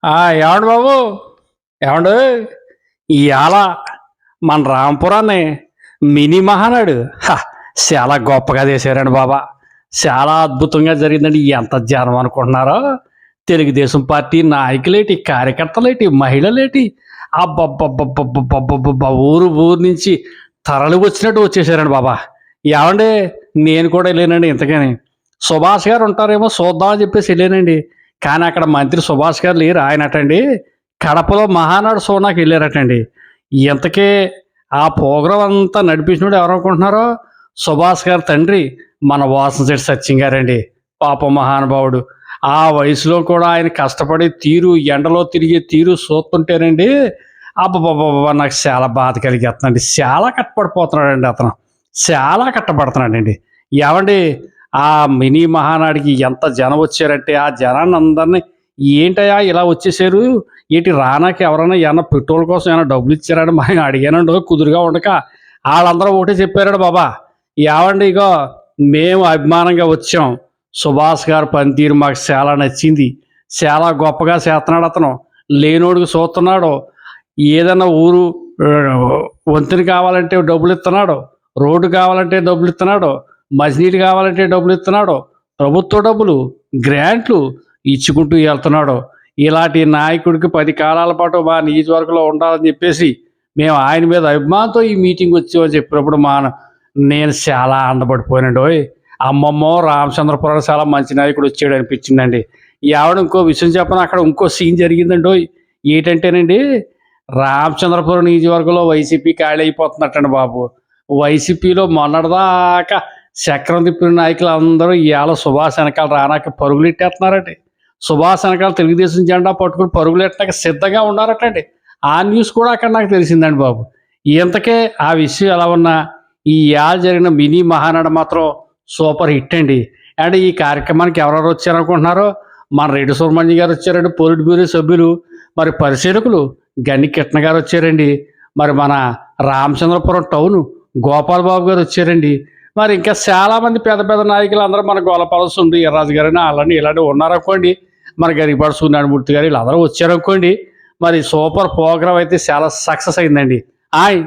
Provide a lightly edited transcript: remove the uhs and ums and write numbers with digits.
ఏమండి బాబు, ఏమండు ఇవాళ మన రాంపురాన్ని మినీ మహానాడు చాలా గొప్పగా చేశారండి బాబా. చాలా అద్భుతంగా జరిగిందండి. ఎంత జనం అనుకుంటున్నారో. తెలుగుదేశం పార్టీ నాయకులేటి, కార్యకర్తలేటి, మహిళలేటి, అబ్బబ్బబ్బబ్బబ్బబ్బబ్బబ్బా, ఊరు ఊరు నుంచి తరలి వచ్చినట్టు వచ్చేసారండి బాబా. ఏమండి, నేను కూడా వెళ్ళానండి. ఇంతకని సుభాష్ గారు ఉంటారేమో చూద్దామని చెప్పేసి వెళ్ళానండి. కానీ అక్కడ మంత్రి సుభాష్ గారు లేరు. ఆయనటండి కడపలో మహానాడు సోనాకి వెళ్ళారటండి. ఇంతకీ ఆ ప్రోగ్రాం అంతా నడిపించినోడు ఎవరు అనుకుంటున్నారో, సుభాష్ గారు తండ్రి మన వాసనశెట్టి సత్యం గారండి. పాప మహానుభావుడు. ఆ వయసులో కూడా ఆయన కష్టపడే తీరు, ఎండలో తిరిగే తీరు చూస్తుంటేనండి అబ్బబ్బబ్బబ్బా, నాకు చాలా బాధ కలిగేస్తుందండి. చాలా కట్టపడిపోతున్నాడండి అతను. చాలా కట్టపడుతున్నాడండి. ఏవండి, ఆ మినీ మహానాడికి ఎంత జనం వచ్చారంటే, ఆ జనాన్ని అందరినీ ఏంటయ్యా ఇలా వచ్చేసారు, ఏంటి రానాకి ఎవరైనా ఏమన్నా పెట్రోల్ కోసం ఏమైనా డబ్బులు ఇచ్చారని మనం అడిగానండి. కుదురుగా ఉండక వాళ్ళందరూ ఒకటే చెప్పారండి బాబా. ఏవండి, ఇగో మేము అభిమానంగా వచ్చాం. సుభాష్ గారు పనితీరు మాకు చాలా నచ్చింది. చాలా గొప్పగా చేస్తున్నాడు అతను. లేనోడికి చూస్తున్నాడు. ఏదన్నా ఊరు ఆ, వంతెన కావాలంటే డబ్బులు ఇస్తున్నాడు. రోడ్డు కావాలంటే డబ్బులు ఇస్తున్నాడు. మంచినీళ్ళు కావాలంటే డబ్బులు ఇస్తున్నాడు. ప్రభుత్వ డబ్బులు, గ్రాంట్లు ఇచ్చుకుంటూ వెళ్తున్నాడు. ఇలాంటి నాయకుడికి 10 కాలాల పాటు మా నియోజకవర్గంలో ఉండాలని చెప్పేసి మేము ఆయన మీద అభిమానంతో ఈ మీటింగ్ వచ్చామని చెప్పినప్పుడు నేను చాలా ఆనందపడిపోయానండి. ఓయ్ అమ్మమ్మో, రామచంద్రపురం చాలా మంచి నాయకుడు వచ్చాడు అనిపించిందండి. ఆవిడ ఇంకో విషయం చెప్పను, అక్కడ ఇంకో సీన్ జరిగిందండి. ఓయ్ ఏంటంటేనండి, రామచంద్రపురం నియోజకవర్గంలో వైసీపీ ఖాళీ అయిపోతున్నట్టండి బాబు. వైసీపీలో మొన్నటిదాకా చక్రం తిప్పిన నాయకులు అందరూ ఇవాళ సుభాష్ వెనకాల రానాకి పరుగులు ఎట్టేస్తున్నారండి. సుభాష్ వెనకాల తెలుగుదేశం జెండా పట్టుకుని పరుగులు ఎట్టడానికి సిద్ధంగా ఉన్నారటండి. ఆ న్యూస్ కూడా అక్కడ నాకు తెలిసిందండి బాబు. ఇంతకే ఆ విషయం ఎలా ఉన్నా, ఈ ఇవాళ జరిగిన మినీ మహానాడు మాత్రం సూపర్ హిట్ అండి. అండ్ ఈ కార్యక్రమానికి ఎవరెవరు వచ్చారనుకుంటున్నారో, మన రెడ్డి సుబ్రహ్మణ్యం గారు వచ్చారండి, పొలిట్ బ్యూరో సభ్యులు. మరి పరిశీలకులు గన్ని కిట్న గారు వచ్చారండి. మరి మన రామచంద్రపురం టౌను గోపాల్ బాబు గారు వచ్చారండి. మరి ఇంకా చాలామంది పెద్ద పెద్ద నాయకులు అందరూ మన గోలపాల సుండు ఎర్రాజు గారని అలాంటి ఇలాంటి ఉన్నారనుకోండి. మన గరిపాడు సూర్యనారాయణమూర్తి గారు వీళ్ళందరూ వచ్చారనుకోండి. మరి సూపర్ ప్రోగ్రాం అయితే చాలా సక్సెస్ అయిందండి. ఆయ్